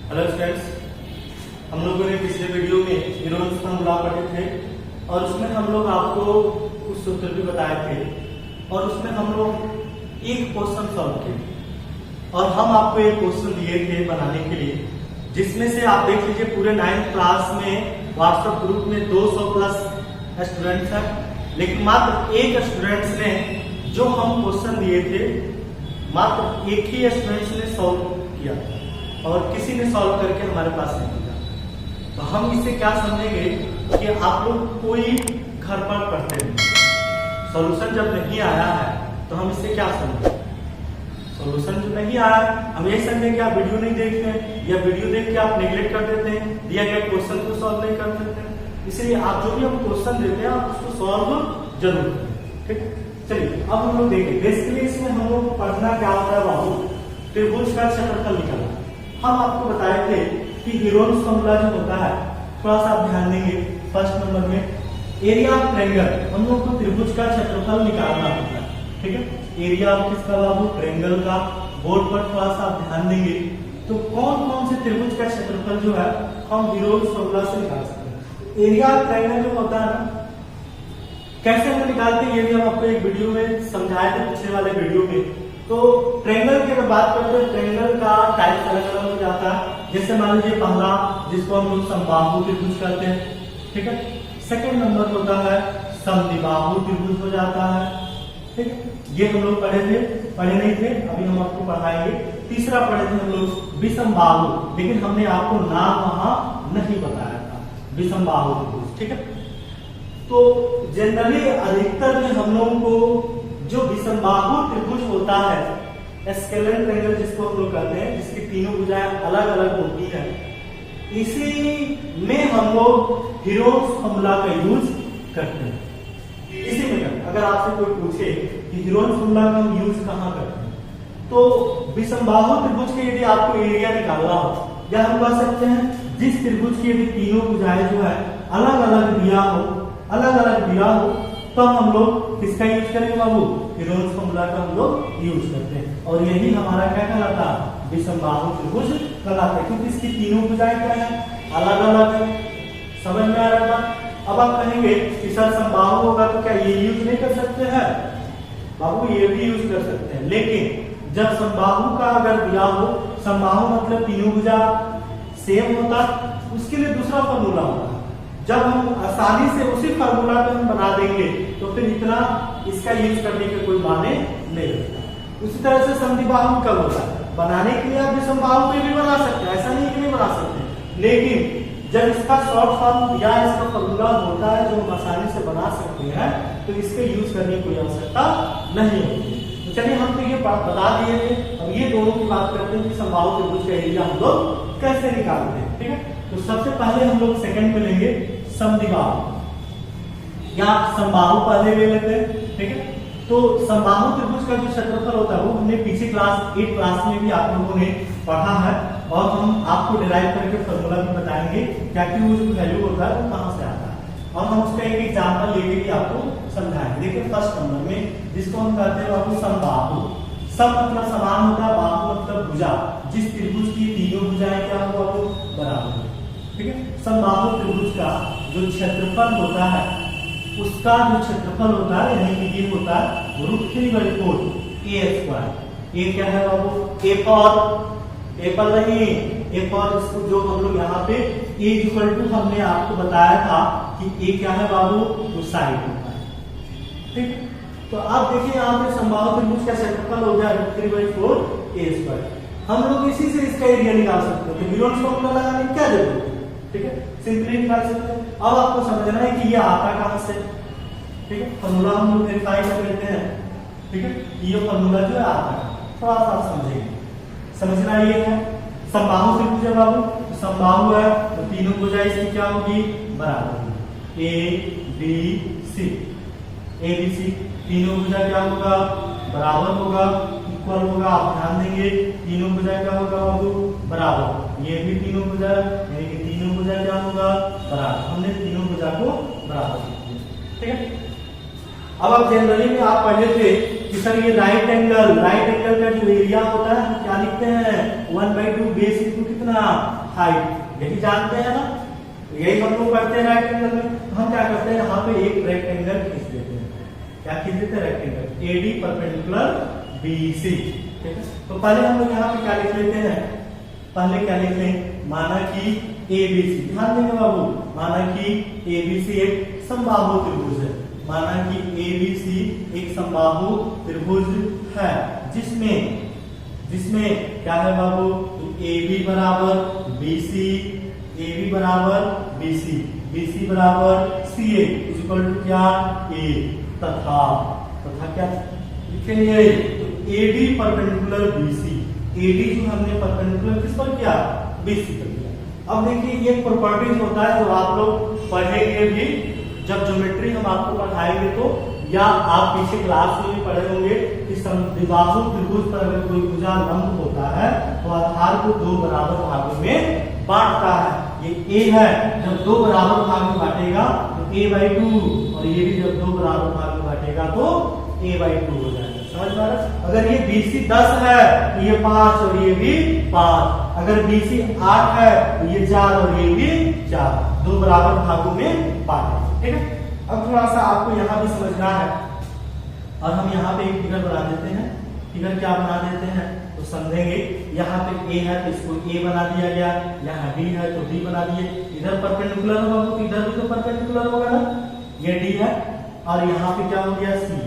Hello students, हम लोगों ने पिछले वीडियो में हीरोइंस फॉर्मूला पढ़े थे और उसमें हम लोग आपको कुछ सूत्र भी बताए थे और उसमें हम लोग एक क्वेश्चन सॉल्व किए और हम आपको एक क्वेश्चन दिए थे बनाने के लिए, जिसमें से आप देख लीजिए पूरे 9th क्लास में व्हाट्सएप ग्रुप में 200 प्लस स्टूडेंट्स हैं, लेकिन मात्र एक स्टूडेंट्स ने जो हम क्वेश्चन दिए थे मात्र एक ही स्टूडेंट्स ने सॉल्व किया और किसी ने सॉल्व करके हमारे पास नहीं दिया। तो हम इससे क्या समझेंगे कि आप लोग कोई घर पर पढ़ते हैं, सॉल्यूशन जब नहीं आया है तो हम इससे क्या समझें। सॉल्यूशन जो नहीं आया हम यही समझें कि आप वीडियो नहीं देखते हैं या वीडियो देख के आप नेग्लेक्ट कर देते हैं, दिया गया क्वेश्चन को सॉल्व नहीं कर सकते। इसलिए आप जो भी हम क्वेश्चन देते हैं आप उसको सॉल्व जरूर करें। ठीक, चलिए अब हम लोग देखें। बेसिकली इसमें हम लोग पढ़ना क्या होता है बाबू, त्रिभुज का क्षेत्रफल निकालना। हम आपको बताए थे कि हीरोइंस फॉर्मूला जो होता है, थोड़ा सा आप ध्यान देंगे। फर्स्ट नंबर में एरिया ऑफ ट्रायंगल, हम लोग को त्रिभुज का क्षेत्रफल निकालना होता है। ठीक है, एरिया ऑफ किसका बाबू, ट्रायंगल का। बोर्ड पर थोड़ा सा आप ध्यान देंगे तो कौन कौन से त्रिभुज का क्षेत्रफल जो है हम हीरोइंस फॉर्मूला से निकाल सकते हैं। एरिया ऑफ ट्रायंगल जो होता है ना, कैसे हम निकालते हैं ये भी हम आपको एक वीडियो में समझाए थे, पिछले वाले वीडियो में। तो ट्रायंगल की अगर बात करते हैं, ट्रायंगल का टाइप अलग अलग हो जाता है। जैसे मान लीजिए पहला, जिसको हम लोग समबाहु त्रिभुज कहते हैं। ठीक है, सेकंड नंबर होता है समद्विबाहु त्रिभुज हो जाता है। ठीक है, ये हम लोग पढ़े नहीं थे, अभी हम आपको पढ़ाएंगे। तीसरा पढ़े थे हम लोग विषमबाहु, लेकिन हमने आपको नाम वहां नहीं बताया था, विषमबाहु त्रिभुज। ठीक है, तो जनरली अधिकतर में हम लोगों को जो विषमबाहु त्रिभुज होता है, स्केलर ट्रायंगल जिसको हम लोग कहते हैं, जिसकी तीनों भुजाएं अलग अलग होती है, इसी में हम लोग हीरोइंस फॉर्मूला का यूज करते हैं। इसी में अगर आपसे कोई पूछे कि हीरोइंस फॉर्मूला का हम यूज कहाँ करते हैं, तो विषमबाहु त्रिभुज के यदि आपको एरिया निकालना हो, या हम कह सकते हैं जिस त्रिभुज की यदि तीनों भुजाएं जो है अलग अलग दिया हो, तो हम लोग किसका यूज करेंगे बाबू, हीरोइंस फॉर्मूला का हम लोग यूज करते हैं। और यही हमारा क्या कहलाता है, विषमबाहु त्रिभुज कहलाता है, क्योंकि इसकी तीनों भुजाएं क्या है, अलग अलग है। समझ में आ रहा था। अब आप कहेंगे कि सर समबाहु होगा तो क्या ये यूज नहीं कर सकते हैं बाबू, ये भी यूज कर सकते हैं, लेकिन जब समबाहु का अगर दिया हो, समबाहु मतलब तीनों भुजा सेम होता, उसके लिए दूसरा फॉर्मूला होता है। जब हम आसानी से उसी फार्मूला को हम बना देंगे तो फिर इतना इसका यूज करने के कोई माने नहीं होता। उसी तरह से समद्विबाहु कब होता है, बनाने के लिए आप विषमबाहु पे भी बना सकते हैं, ऐसा नहीं कि नहीं बना सकते, लेकिन जब इसका शॉर्ट फॉर्म या इसका फॉर्मूला होता है जो हम आसानी से बना सकते हैं, तो इसके यूज करने की कोई आवश्यकता नहीं होती। तो चलिए हम तो ये बता दिए थे, अब ये दोनों की बात करते हैं कि समबाहु त्रिभुज का एरिया हम लोग कैसे निकालते हैं। ठीक है, तो सबसे पहले हम लोग सेकंड में लेंगे समद्विबाहु, या समबाहु पहले ले लेते हैं। ठीक है, तो समबाहु त्रिभुज का जो क्षेत्रफल होता है वो हमने पीछे क्लास 8 क्लास में भी आप लोगों ने पढ़ा है, और हम आपको डिराइव करके फॉर्मूला भी बताएंगे क्या कि वो जो वैल्यू होता है वो कहां से आता है, और हम उसका एक एग्जांपल लेके भी आपको समझाएंगे। देखिए फर्स्ट नंबर में जिसको हम कहते हैं आपको समबाहु, सम मतलब समान होता है, बाहु मतलब भुजा, जिस त्रिभुज की तीनों भुजाएं क्या होगा वो बराबर है। ठीक है, समबाहु त्रिभुज का जो क्षेत्रफल होता है, उसका जो क्षेत्रफल होता है यानी कि ये होता है √3/4 a²। ये क्या है बाबू, ए पर नहीं, ए पर इसको जो हम लोग यहाँ पे a = हमने आपको बताया था कि a क्या है बाबू, तो साइड होता है। ठीक, तो आप देखिए यहाँ पे समबाहु त्रिभुज का क्षेत्रफल हो गया √3/4 a²। हम लोग इसी से इसका एरिया निकाल सकते हैं, तो हीरोइंस फॉर्मूला लगाने की क्या जरूरत है। ठीक है, सिंपली निकाल सकते हैं। अब आपको समझना है कि ये आता कहां से। ठीक है, फॉर्मूला हम लोग वेरीफाई कर लेते हैं। ठीक है, ये फॉर्मूला जो है आता है, थोड़ा सा समझेंगे। समझना ये है समबाहु त्रिभुज है बाबू, तो समबाहु है तो तीनों भुजाएं इसकी क्या होगी, बराबर होगी, ए बी सी तीनों भुजा क्या होगा, बराबर होगा, इक्वल होगा। आप ध्यान देंगे तीनों भुजा क्या होगा बाबू, बराबर। ये भी तीनों भुजा यानी कि तीनों भुजा क्या होगा, बराबर। हमने तीनों भुजा को बराबर किया। ठीक है, अब आप जनरली में आप पढ़े थे कि सर ये राइट एंगल का जो एरिया होता है क्या लिखते हैं, 1/2 बेस इंटू कितना हाइट, यही जानते हैं ना, यही हम लोग करते हैं राइट एंगल में। हम क्या करते हैं, यहाँ पे एक रेक्टेंगल खींच देते हैं। क्या खींच देते हैं, रेक्टेंगल एडी परपेंडिकुलर बीसी। ठीक है, तो पहले हम लोग यहाँ पे क्या लिख लेते हैं, पहले क्या लिख लें, माना कि एबीसी, ध्यान देंगे बाबू, माना कि एबीसी एक समबाहु त्रिभुज है, माना कि एबीसी एक समबाहु त्रिभुज है, जिसमें क्या है बाबू, AB बराबर BC, AB बराबर BC, BC बराबर CA इक्वल टू क्या, A, तथा क्या लिखेंगे, AD परपेंडिकुलर BC, AD जो हमने परपेंडिकुलर किस पर किया, BC पर किया। अब देखिए ये प्रॉपर्टीज होता है जो आप लोग पढ़ेंगे भी, जब ज्योमेट्री हम आपको पढ़ाएंगे तो, या आप पीछे क्लास में भी पढ़े होंगे कि समद्विबाहु त्रिभुज पर अगर कोई भुजा लंब होता है तो आधार को दो बराबर भागों में बांटता है। ये A है, जब दो बराबर भाग में बांटेगा तो A/2, और ये भी जब दो बराबर भाग में बांटेगा तो A/2 हो जाएगा। समझ पा रहे? अगर ये BC 10 है तो ये 5 और ये भी 5, अगर BC 8 है तो ये 4 और ये भी 4, दो बराबर भागों में बांटे। ठीक है, अब थोड़ा सा आपको यहाँ भी समझना है, और हम यहाँ पे एक फिगर बना देते हैं। फिगर क्या बना देते हैं तो समझेंगे, यहाँ पे A है तो इसको A बना दिया गया, यहाँ D है तो D बना दिए, इधर परपेंडिकुलर होगा तो इधर भी तो परपेंडिकुलर होगा ना, ये D है, और यहाँ पे क्या हो गया C।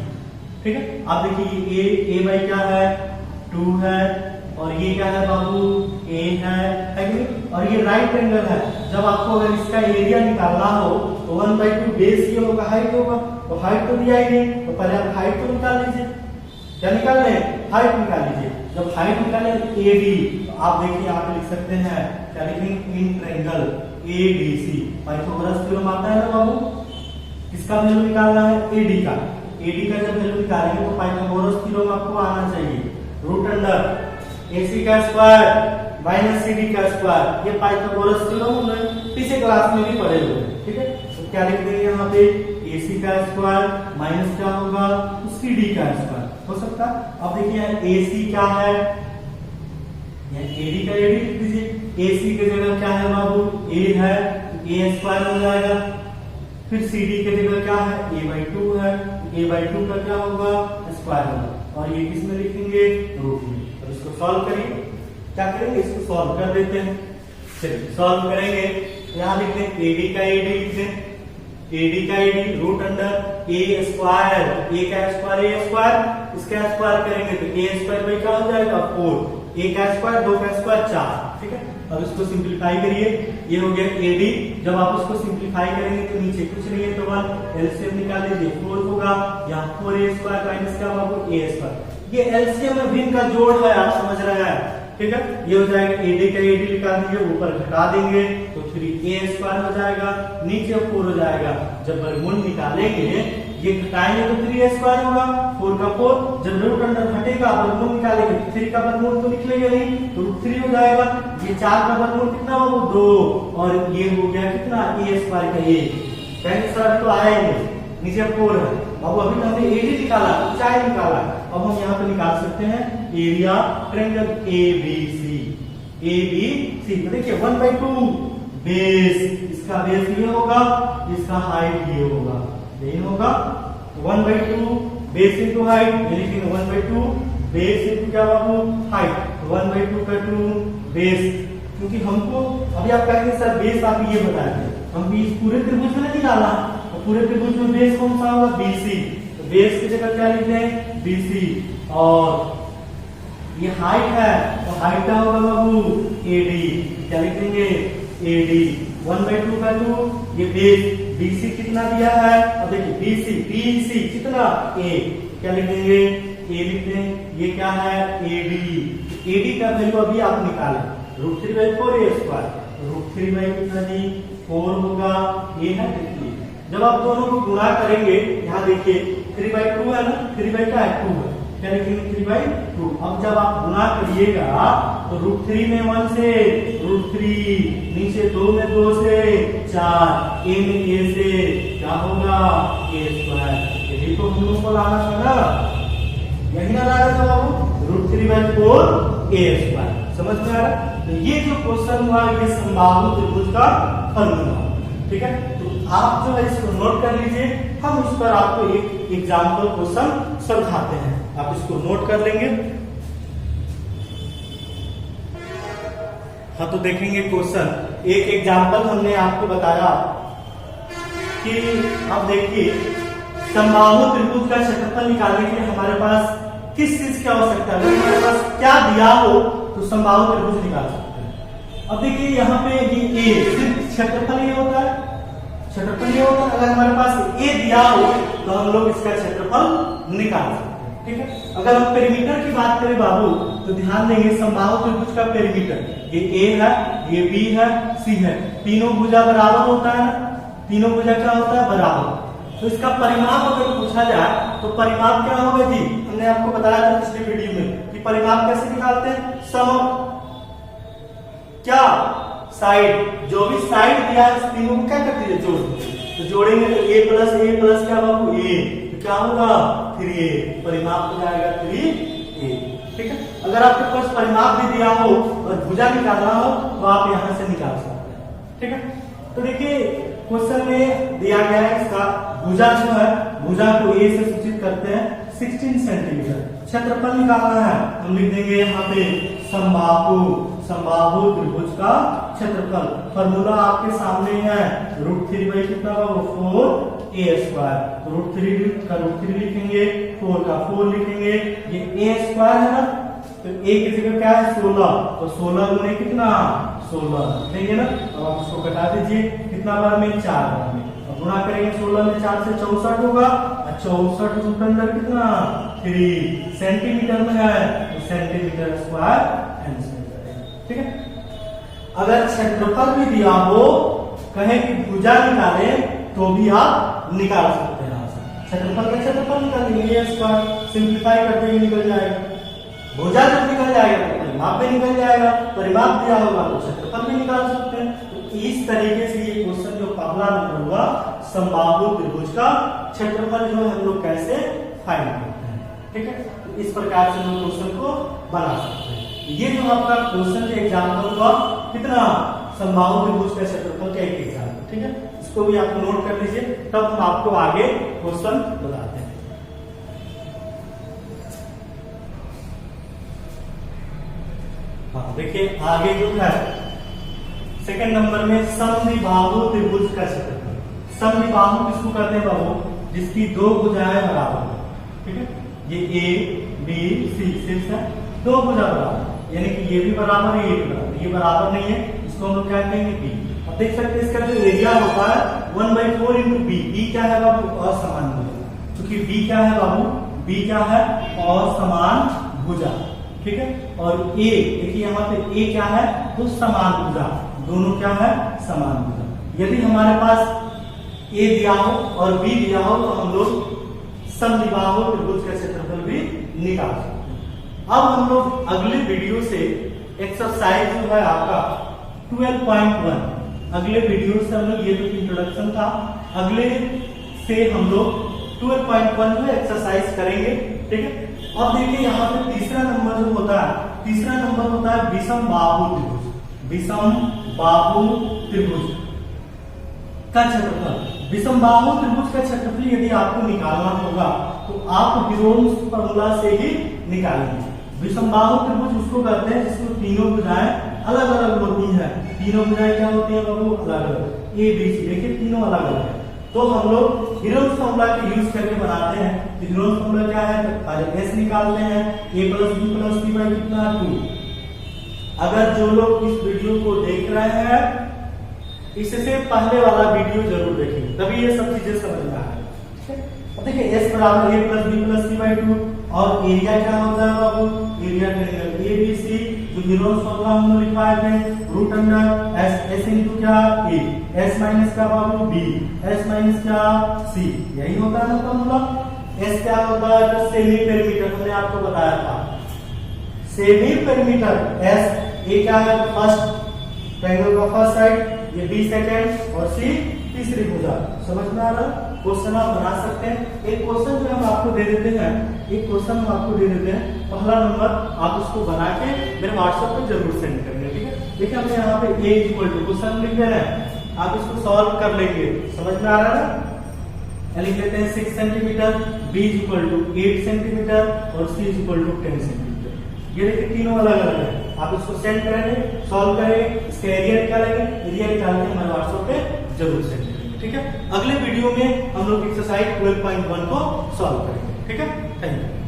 ठीक है, आप देखिए A बाई क्या है, 2 है, और ये क्या है बाबू, A है कि नहीं, और ये राइट एंगल है। जब आपको अगर इसका एरिया निकालना हो तो 1/2 बेस ये होगा, हाइट होगा, तो हाइट तो दिया ही नहीं, तो पहले आप हाइट तो निकाल लीजिए। क्या निकाल रहे हैं, हाइट निकाल लीजिए। जब हाइट निकाले तो AD, तो आप देखिए यहाँ पे लिख सकते हैं, क्या लिखेंगे, in triangle ADC। Pythagoras theorem आता है ना बाबू, किसका वैल्यू निकालना है, AD का। AD का जब वैल्यू निकालेंगे तो पाइथागोरस थ्योरम आपको आना चाहिए, रूट अंडर AC का स्क्वायर माइनस CD का स्क्वायर, ये पाइथागोरस थ्योरम हमने पिछले क्लास में भी पढ़े हुए हैं। ठीक है, तो क्या लिख देंगे यहाँ पे, AC का स्क्वायर माइनस क्या होगा, CD का स्क्वायर हो सकता है। अब देखिए AC क्या है, AD का AD लिख दीजिए, AC की जगह क्या है बाबू, A है, A स्क्वायर हो जाएगा, फिर CD की जगह क्या है, A/2 है, A/2 का क्या होगा, स्क्वायर होगा, और ये किस में लिखेंगे, रूट में। तो इसको सॉल्व करिए, क्या करेंगे, इसको सॉल्व कर देते हैं। चलिए सॉल्व करेंगे, यहाँ लिख दें AD का AD लिख दें, AD का AD root under A square, A का स्क्वायर A स्क्वायर, इसका स्क्वायर करेंगे तो A स्क्वायर बाई क्या हो जाएगा, 4, A का स्क्वायर 2 का स्क्वायर 4। ठीक है, अब इसको सिंप्लीफाई करिए, ये हो गया AD। जब आप इसको सिंप्लीफाई करेंगे तो नीचे कुछ नहीं है तो 1 एलसीएम निकाल लीजिए, 4 होगा, यहाँ 4A स्क्वायर माइनस क्या बाबू, A स्क्वायर। ये एलसीएम में भिन्न का जोड़ है, आप समझ रहे हैं। ठीक है, ये हो जाएगा AD का AD निकाल दीजिए, ऊपर घटा देंगे तो 3A स्क्वायर हो जाएगा, नीचे 4 हो जाएगा। जब वर्गमूल निकालेंगे ये घटाएंगे तो 3A स्क्वायर होगा, 4 का 4, जब रूट अंडर घटेगा वर्गमूल निकालेंगे, 3 का वर्गमूल तो निकलेगा नहीं तो रूट 3 हो जाएगा। ये 4 का वर्गमूल कितना होगा, 2, और ये हो गया कितना, A स्क्वायर का 1। पहले सर तो आएंगे, नीचे 4 है। अब अभी तो हमने AD निकाला, ऊंचाई निकाला, अब हम यहाँ पे निकाल सकते हैं एरिया ट्रायंगल ABC। ABC देखिए 1/2 बेस, इसका बेस ये होगा, इसका हाइट ये होगा, यही होगा 1/2 बेस इनटू हाइट, ये लिखेंगे 1/2 बेस इनटू क्या बाबू, हाइट, 1/2 का 2 बेस। क्योंकि हमको अभी आप कहेंगे सर बेस आप ये बताएंगे, हम इस पूरे त्रिभुज में नहीं डाला, तो पूरे त्रिभुज में बेस कौन सा होगा, BC। तो बेस की जगह क्या लिख दें, BC, और ये हाइट है तो हाइट का होगा बाबू AD, क्या लिखेंगे, AD 1/2 का 2, ये बेस BC कितना दिया है, अब देखिए BC कितना A, क्या लिखेंगे, A लिख दें, ये क्या है AD। AD का वैल्यू अभी आप निकालें, √3/4 A स्क्वायर, √3 कितना जी 4 होगा, ये है। देखिए जब आप दोनों को गुणा करेंगे, यहाँ देखिए 3/2 है ना, 3 क्या है 2 है, क्या लिखेंगे 3/2। अब जब आप गुणा करिएगा तो √3 में 1 से √3, नीचे 2 में 2 से 4, A में A से क्या होगा, A स्क्वायर। यही तो हम लोग को लाना था ना, यही ना लाना था बाबू, √3/4 A स्क्वायर। समझ में आ रहा है। तो ये जो क्वेश्चन हुआ ये समबाहु त्रिभुज का फॉर्मूला, ठीक है। तो आप जो है इसको नोट कर लीजिए, हम उस पर आपको एक एग्जाम्पल क्वेश्चन समझाते हैं, आप इसको नोट कर लेंगे। हाँ, तो देखेंगे क्वेश्चन, एक एग्जाम्पल हमने आपको बताया कि अब देखिए समबाहु त्रिभुज का क्षेत्रफल निकालने के लिए हमारे पास किस चीज की आवश्यकता है, अगर हमारे पास क्या दिया हो तो समबाहु त्रिभुज निकाल सकते हैं। अब देखिए यहाँ पे ये ए सिर्फ क्षेत्रफल ये होता है, क्षेत्रफल ये होता है, अगर हमारे पास ए दिया हो तो हम लोग इसका क्षेत्रफल निकाल सकते हैं, ठीक है। अगर हम पेरीमीटर की बात करें बाबू तो ध्यान देंगे समबाहु त्रिभुज का पेरीमीटर, ये ए है, ये बी है, सी है, तीनों भुजा बराबर होता है ना, तीनों भुजा क्या होता है बराबर। तो इसका परिमाप अगर पूछा जाए तो परिमाप क्या होगा जी, हमने आपको बताया था पिछले वीडियो में कि परिमाप कैसे निकालते हैं, सम क्या साइड, जो भी साइड दिया है तीनों को क्या करते हैं जोड़, तो जोड़ेंगे तो ए प्लस क्या बाबू ए, तो क्या होगा 3a, परिमाप हो जाएगा 3a, ठीक है। अगर आपके पास परिमाप भी दिया हो और भुजा निकालना हो तो आप यहां से निकाल सकते हैं, ठीक है। तो देखिए क्वेश्चन में दिया गया है इसका भुजा जो है, भुजा को ए से सूचित करते हैं 16 सेंटीमीटर, क्षेत्रफल निकालना है, हम लिख देंगे यहाँ पे समबाहु त्रिभुज का क्षेत्रफल, फॉर्मूला आपके सामने है, √3 बाई कितना होगा 4a², तो √3 का √3 लिखेंगे, 4 का 4 लिखेंगे, ये a² है ना, तो a की जगह क्या है 16, तो 16 गुने कितना 16 लिखेंगे ना, अब आप इसको घटा दीजिए, कितना बार में 4 बार में, अब गुणा करेंगे 16 में 4 से 64 होगा, 64 रूट अंडर कितना 3 सेंटीमीटर में है, तो सेंटीमीटर स्क्वायर आंसर करेंगे, ठीक है। अगर क्षेत्रफल भी दिया हो, कहे कि भुजा निकाले तो भी आप निकाल सकते हैं, क्षेत्रफल का क्षेत्रफल निकालेंगे, इसका सिंप्लीफाई कर देंगे निकल जाएगा, भुजा जब निकल जाएगा तो परिमाप भी निकल जाएगा, परिमाप दिया होगा तो क्षेत्रफल भी निकाल सकते हैं। तो इस तरीके से ये क्वेश्चन जो पहला नंबर हुआ समबाहु त्रिभुज का क्षेत्रफल जो हम लोग कैसे फाइंड करते हैं, ठीक है। तो इस प्रकार से हम क्वेश्चन को बना सकते हैं। ये जो आपका क्वेश्चन का एग्जाम्पल हुआ कितना समबाहु त्रिभुज का क्षेत्रफल का एक एग्जाम्पल, ठीक है, इसको भी आप नोट कर लीजिए, तब हम आपको आगे क्वेश्चन बताते हैं। हाँ देखिए आगे जो है सेकंड नंबर में समद्विबाहु त्रिभुज का क्षेत्रफल, समद्विबाहु किसको कहते हैं बाबू, जिसकी दो भुजाएं बराबर है, ठीक है, ये ए बी सी सिर्फ है दो भुजा बराबर, यानी कि ये भी बराबर है, ये भी बराबर, ये बराबर नहीं है, इसको हम लोग क्या कहेंगे बी। अब देख सकते हैं इसका जो एरिया होता है 1/4 इंटू बी, बी क्या है बाबू असमान भुजा, क्योंकि बी क्या है बाबू, बी क्या है असमान भुजा, ठीक है। और ए देखिए यहाँ पे ए क्या है तो समान भुजा, दोनों क्या है समान भुजा। यदि हमारे पास ए दिया हो और बी दिया हो तो हम लोग समद्विबाहु त्रिभुज का क्षेत्रफल भी निकाल सकते हैं। अब हम लोग अगले वीडियो से एक्सरसाइज जो है आपका 12.1, अगले वीडियो से हम लोग, ये जो इंट्रोडक्शन था, अगले से हम लोग 12.1 में एक्सरसाइज करेंगे, ठीक है। अब देखिए यहाँ पे तीसरा नंबर जो होता है, तीसरा नंबर होता है विषमबाहु त्रिभुज, विषमबाहु त्रिभुज का क्षेत्रफल। विषमबाहु त्रिभुज का क्षेत्रफल यदि आपको निकालना होगा तो आप वीरोन्स फॉर्मूला से ही निकालेंगे। विषमबाहु त्रिभुज उसको कहते हैं जिसमें तीनों भुजाएं अलग अलग होती हैं, तीनों भुजाएं क्या होती है बाबू अलग अलग, ए बी सी देखिए तीनों अलग अलग है, तो हम लोग वीरोन्स फॉर्मूला के यूज करके बनाते हैं। तो वीरोन्स फॉर्मूला क्या है, पहले एस निकालते हैं, A plus B plus C by कितना 2। अगर जो लोग इस वीडियो को देख रहे हैं इससे पहले वाला वीडियो जरूर देखेंगे, तभी ये सब चीजें समझ में आएगा, ठीक है। अब देखिए एस बराबर A plus B plus C by 2, और एरिया क्या होता है बाबू, area triangle A B C, जो वीरोन्स फॉर्मूला हम लोग लिखवाए थे, रूट अंडर एस इनटू क्या ए, एस माइनस क्या बाबू बी, एस माइनस क्या सी, यही होता है ना फॉर्मूला। एस क्या होता है तो सेमी पेरीमीटर, हमने आपको बताया था सेमी पेरीमीटर। एस ए क्या है फर्स्ट ट्रायंगल का फर्स्ट साइड, ये बी सेकंड और सी तीसरी भुजा, समझ में आ रहा। क्वेश्चन आप बना सकते हैं। एक क्वेश्चन जो हम आपको दे देते हैं, एक क्वेश्चन हम आपको दे देते हैं, पहला नंबर आप उसको बना के मेरे व्हाट्सएप पे जरूर सेंड करेंगे, ठीक है। देखिए हमने यहाँ पे a इक्वल टू क्वेश्चन लिख देना है, आप इसको सॉल्व कर लेंगे, समझ में आ रहा है ना। लिख लेते हैं 6 centimetre, b equal to 8 centimetre और c इक्वल टू 10 सेंटीमीटर। ये देखिए तीनों अलग अलग है, आप इसको सेंड करेंगे, सॉल्व करेंगे, इसका एरिया निकालेंगे, एरिया निकाल के हमारे व्हाट्सएप पे जरूर सेंड करेंगे, ठीक है। अगले वीडियो में हम लोग एक्सरसाइज 12.1 को सॉल्व करेंगे, ठीक है। Thank you.